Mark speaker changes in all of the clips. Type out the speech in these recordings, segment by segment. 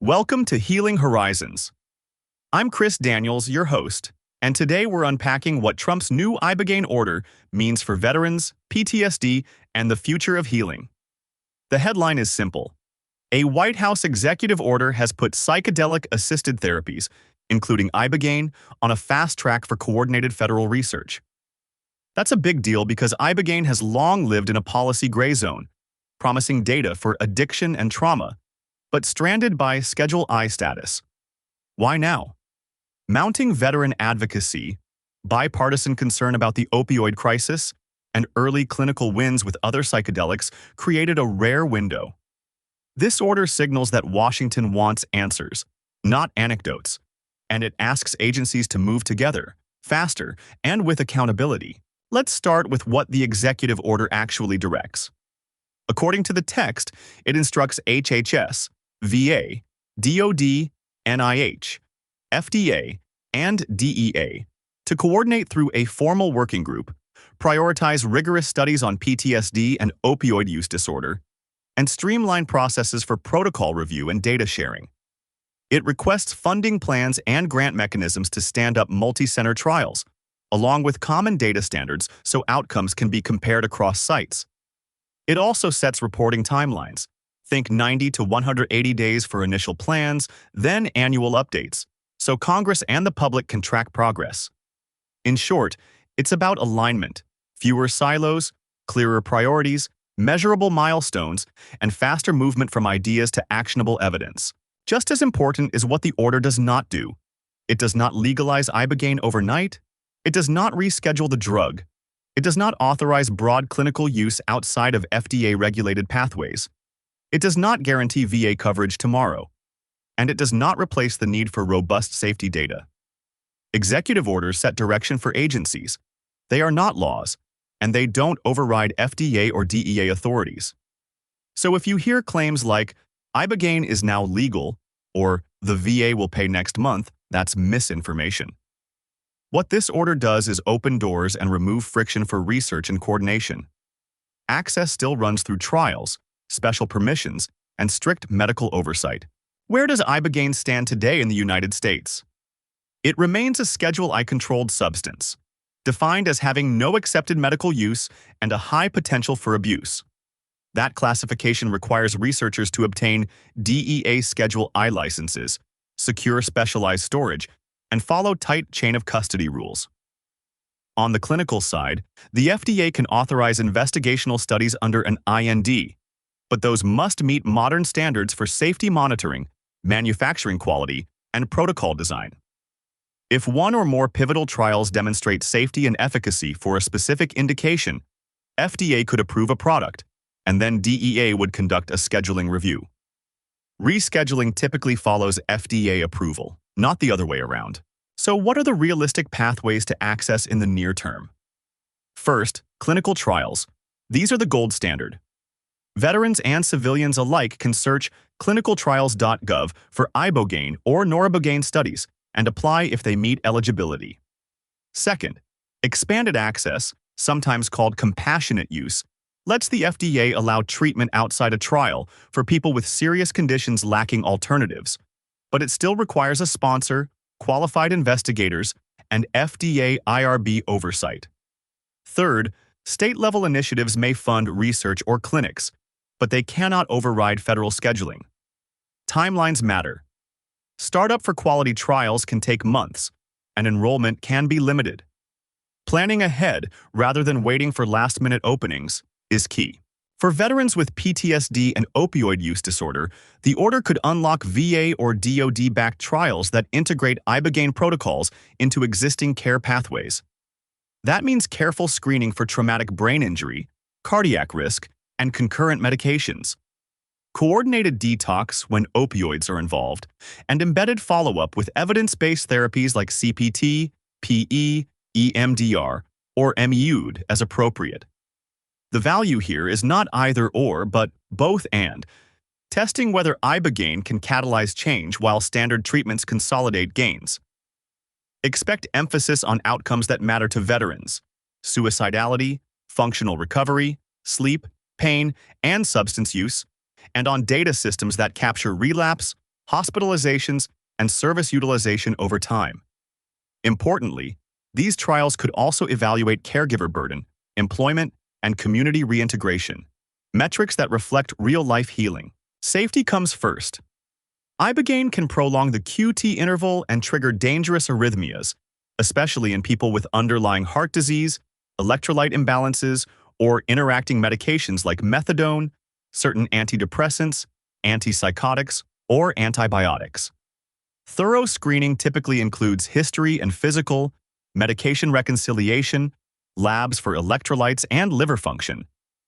Speaker 1: Welcome to Healing Horizons. I'm Chris Daniels, your host, and today we're unpacking what Trump's new Ibogaine order means for veterans, PTSD, and the future of healing. The headline is simple. A White House executive order has put psychedelic-assisted therapies, including Ibogaine, on a fast track for coordinated federal research. That's a big deal because Ibogaine has long lived in a policy gray zone, promising data for addiction and trauma, but stranded by Schedule I status. Why now? Mounting veteran advocacy, bipartisan concern about the opioid crisis, and early clinical wins with other psychedelics created a rare window. This order signals that Washington wants answers, not anecdotes, and it asks agencies to move together, faster, and with accountability. Let's start with what the executive order actually directs. According to the text, it instructs HHS, VA, DoD, NIH, FDA, and DEA to coordinate through a formal working group, prioritize rigorous studies on PTSD and opioid use disorder, and streamline processes for protocol review and data sharing. It requests funding plans and grant mechanisms to stand up multi-center trials, along with common data standards so outcomes can be compared across sites. It also sets reporting timelines. Think 90 to 180 days for initial plans, then annual updates, so Congress and the public can track progress. In short, it's about alignment, fewer silos, clearer priorities, measurable milestones, and faster movement from ideas to actionable evidence. Just as important is what the order does not do. It does not legalize Ibogaine overnight. It does not reschedule the drug. It does not authorize broad clinical use outside of FDA-regulated pathways. It does not guarantee VA coverage tomorrow. And it does not replace the need for robust safety data. Executive orders set direction for agencies. They are not laws, and they don't override FDA or DEA authorities. So if you hear claims like, Ibogaine is now legal, or the VA will pay next month, that's misinformation. What this order does is open doors and remove friction for research and coordination. Access still runs through trials, special permissions, and strict medical oversight. Where does Ibogaine stand today in the United States? It remains a Schedule I-controlled substance, defined as having no accepted medical use and a high potential for abuse. That classification requires researchers to obtain DEA Schedule I licenses, secure specialized storage, and follow tight chain of custody rules. On the clinical side, the FDA can authorize investigational studies under an IND, but those must meet modern standards for safety monitoring, manufacturing quality, and protocol design. If one or more pivotal trials demonstrate safety and efficacy for a specific indication, FDA could approve a product, and then DEA would conduct a scheduling review. Rescheduling typically follows FDA approval, not the other way around. So what are the realistic pathways to access in the near term? First, clinical trials. These are the gold standard. Veterans and civilians alike can search clinicaltrials.gov for Ibogaine or Noribogaine studies and apply if they meet eligibility. Second, expanded access, sometimes called compassionate use, lets the FDA allow treatment outside a trial for people with serious conditions lacking alternatives, but it still requires a sponsor, qualified investigators, and FDA IRB oversight. Third, state-level initiatives may fund research or clinics, but they cannot override federal scheduling. Timelines matter. Startup for quality trials can take months, and enrollment can be limited. Planning ahead rather than waiting for last-minute openings is key. For veterans with PTSD and opioid use disorder, the order could unlock VA or DoD-backed trials that integrate Ibogaine protocols into existing care pathways. That means careful screening for traumatic brain injury, cardiac risk, and concurrent medications. Coordinated detox when opioids are involved, and embedded follow-up with evidence-based therapies like CPT, PE, EMDR, or MEUD as appropriate. The value here is not either or, but both and, testing whether Ibogaine can catalyze change while standard treatments consolidate gains. Expect emphasis on outcomes that matter to veterans: suicidality, functional recovery, sleep, pain, and substance use, and on data systems that capture relapse, hospitalizations, and service utilization over time. Importantly, these trials could also evaluate caregiver burden, employment, and community reintegration, metrics that reflect real-life healing. Safety comes first. Ibogaine can prolong the QT interval and trigger dangerous arrhythmias, especially in people with underlying heart disease, electrolyte imbalances, or interacting medications like methadone, certain antidepressants, antipsychotics, or antibiotics. Thorough screening typically includes history and physical, medication reconciliation, labs for electrolytes and liver function,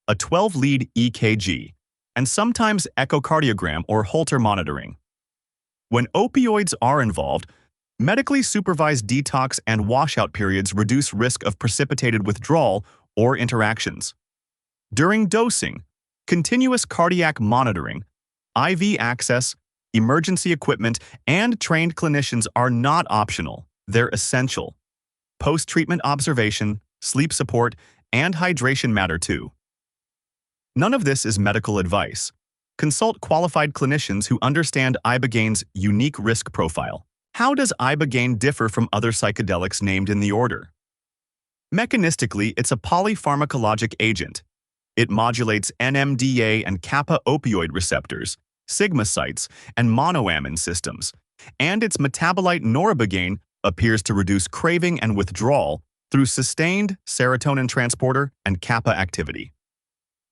Speaker 1: a 12-lead EKG, and sometimes echocardiogram or Holter monitoring. When opioids are involved, medically supervised detox and washout periods reduce risk of precipitated withdrawal or interactions. During dosing, continuous cardiac monitoring, IV access, emergency equipment, and trained clinicians are not optional, they're essential. Post-treatment observation, sleep support, and hydration matter too. None of this is medical advice. Consult qualified clinicians who understand Ibogaine's unique risk profile. How does Ibogaine differ from other psychedelics named in the order? Mechanistically, it's a polypharmacologic agent. It modulates NMDA and kappa opioid receptors, sigma sites, and monoamine systems, and its metabolite noribogaine appears to reduce craving and withdrawal through sustained serotonin transporter and kappa activity.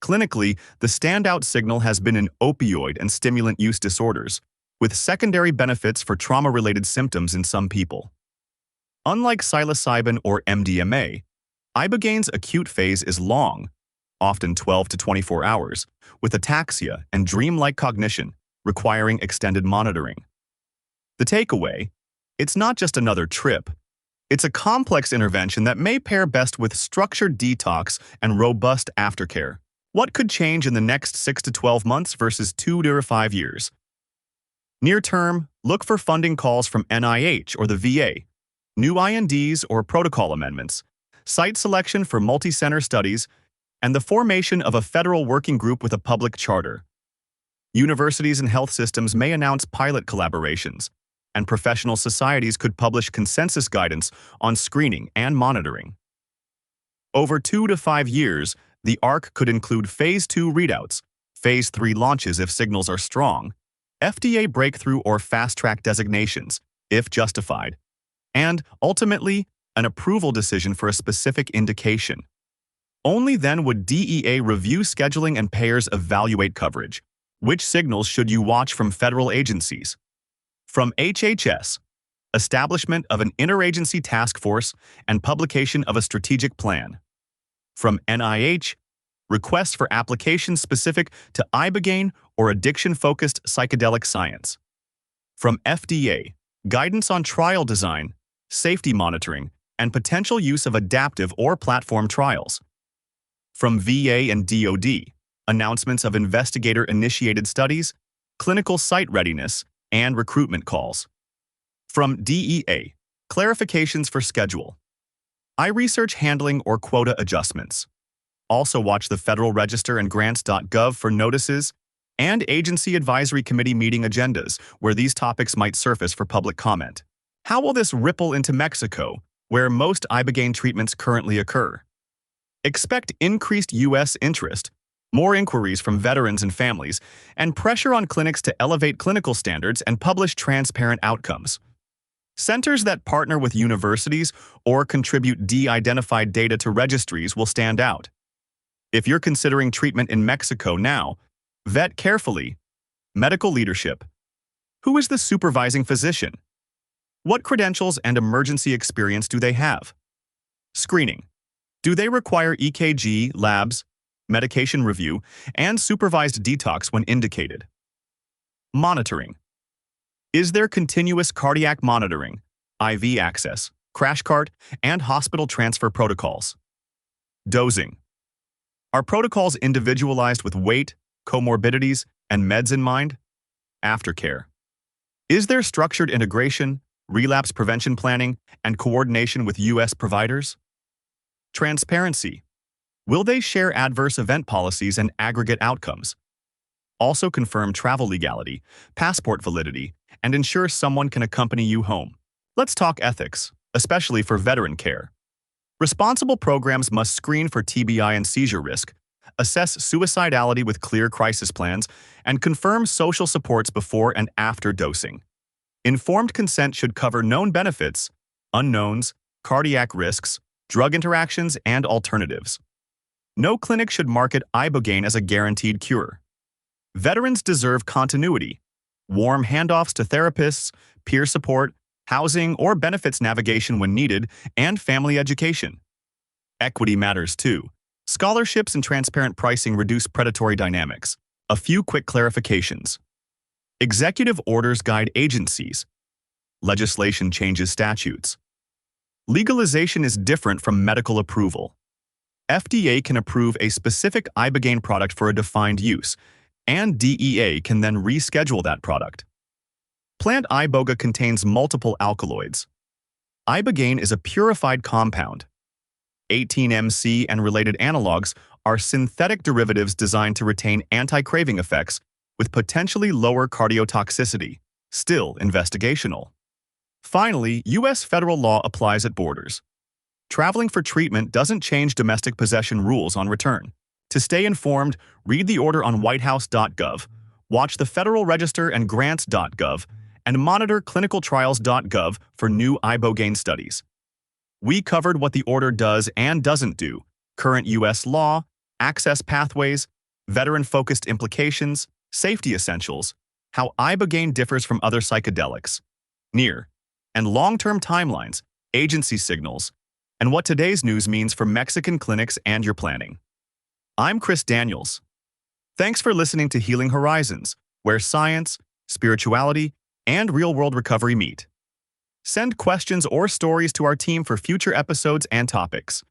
Speaker 1: Clinically, the standout signal has been in opioid and stimulant use disorders, with secondary benefits for trauma-related symptoms in some people. Unlike psilocybin or MDMA, Ibogaine's acute phase is long, often 12 to 24 hours, with ataxia and dreamlike cognition, requiring extended monitoring. The takeaway: it's not just another trip. It's a complex intervention that may pair best with structured detox and robust aftercare. What could change in the next 6 to 12 months versus 2 to 5 years? Near term, look for funding calls from NIH or the VA, new INDs or protocol amendments, site selection for multi-center studies, and the formation of a federal working group with a public charter. Universities and health systems may announce pilot collaborations, and professional societies could publish consensus guidance on screening and monitoring. Over 2 to 5 years, the arc could include Phase 2 readouts, Phase 3 launches if signals are strong, FDA breakthrough or fast-track designations, if justified, and, ultimately, an approval decision for a specific indication. Only then would DEA review scheduling and payers evaluate coverage. Which signals should you watch from federal agencies? From HHS, establishment of an interagency task force and publication of a strategic plan. From NIH, requests for applications specific to Ibogaine or addiction-focused psychedelic science. From FDA, guidance on trial design, safety monitoring, and potential use of adaptive or platform trials. From VA and DoD, announcements of investigator-initiated studies, clinical site readiness, and recruitment calls. From DEA, clarifications for schedule, iResearch handling or quota adjustments. Also watch the Federal Register and grants.gov for notices and agency advisory committee meeting agendas where these topics might surface for public comment. How will this ripple into Mexico, where most Ibogaine treatments currently occur? Expect increased U.S. interest, more inquiries from veterans and families, and pressure on clinics to elevate clinical standards and publish transparent outcomes. Centers that partner with universities or contribute de-identified data to registries will stand out. If you're considering treatment in Mexico now, vet carefully. Medical leadership. Who is the supervising physician? What credentials and emergency experience do they have? Screening. Do they require EKG, labs, medication review, and supervised detox when indicated? Monitoring. Is there continuous cardiac monitoring, IV access, crash cart, and hospital transfer protocols? Dosing. Are protocols individualized with weight, comorbidities, and meds in mind? Aftercare. Is there structured integration, relapse prevention planning, and coordination with U.S. providers? Transparency. Will they share adverse event policies and aggregate outcomes? Also confirm travel legality, passport validity, and ensure someone can accompany you home. Let's talk ethics, especially for veteran care. Responsible programs must screen for TBI and seizure risk, assess suicidality with clear crisis plans, and confirm social supports before and after dosing. Informed consent should cover known benefits, unknowns, cardiac risks, drug interactions, and alternatives. No clinic should market Ibogaine as a guaranteed cure. Veterans deserve continuity, warm handoffs to therapists, peer support, housing or benefits navigation when needed, and family education. Equity matters too. Scholarships and transparent pricing reduce predatory dynamics. A few quick clarifications. Executive orders guide agencies. Legislation changes statutes. Legalization is different from medical approval. FDA can approve a specific Ibogaine product for a defined use, and DEA can then reschedule that product. Plant iboga contains multiple alkaloids. Ibogaine is a purified compound. 18-MC and related analogs are synthetic derivatives designed to retain anti-craving effects with potentially lower cardiotoxicity, still investigational. Finally, U.S. federal law applies at borders. Traveling for treatment doesn't change domestic possession rules on return. To stay informed, read the order on whitehouse.gov, watch the Federal Register and grants.gov, and monitor clinicaltrials.gov for new Ibogaine studies. We covered what the order does and doesn't do, current U.S. law, access pathways, veteran-focused implications, safety essentials, how Ibogaine differs from other psychedelics, near and long-term timelines, agency signals, and what today's news means for Mexican clinics and your planning. I'm Chris Daniels. Thanks for listening to Healing Horizons, where science, spirituality, and real-world recovery meet. Send questions or stories to our team for future episodes and topics.